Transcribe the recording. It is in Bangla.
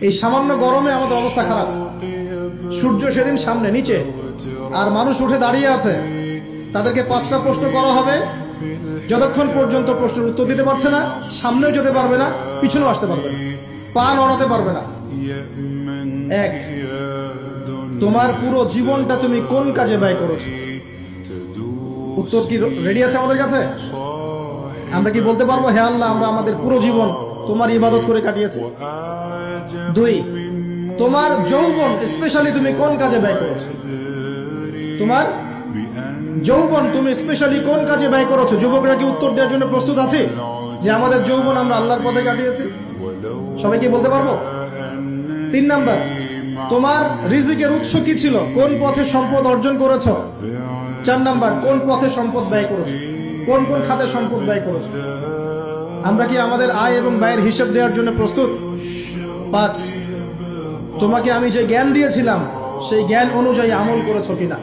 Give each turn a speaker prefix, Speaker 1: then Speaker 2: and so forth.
Speaker 1: এই সামান্য গরমে আমাদের অবস্থা খারাপ। সূর্য সেদিন সামনে নিচে, আর মানুষ উঠে দাঁড়িয়ে আছে। তাদেরকে 5টা প্রশ্ন করা হবে, যতক্ষণ পর্যন্ত প্রশ্নের উত্তর দিতে পারছে না, সামনেও যেতে পারবে না, পিছনেও আসতে পারবে না, পা নড়াতে পারবে না। 1, তোমার পুরো জীবনটা তুমি কোন কাজে ব্যয় করেছো? উত্তর কি রেডি আছে আমাদের কাছে? আমরা কি বলতে পারবো, হে আল্লাহ, আমরা আমাদের পুরো জীবন তোমার ইবাদত করে কাটিয়েছি? 2, তোমার যৌবন স্পেশালি তুমি কোন কাজে ব্যয় করেছো? তোমার যৌবন তুমি স্পেশালি কোন কাজে ব্যয় করেছো? যুবকরা কি উত্তর দেওয়ার জন্য প্রস্তুত আছে যে আমাদের যৌবন আমরা আল্লাহর পথে কাটিয়েছি? সবাই কি বলতে পারবো? 3 নাম্বার, তোমার রিজিকের উৎস কি ছিল? কোন পথে সম্পদ অর্জন করেছো? 4 নাম্বার, কোন পথে সম্পদ ব্যয় করেছো? কোন কোন খাতে সম্পদ ব্যয় করেছো? আমরা কি আমাদের আয় এবং ব্যয়ের হিসাব দেওয়ার জন্য প্রস্তুত? 5, তোমাকে আমি যে জ্ঞান দিয়েছিলাম সেই জ্ঞান অনুযায়ী আমল করেছো কিনা?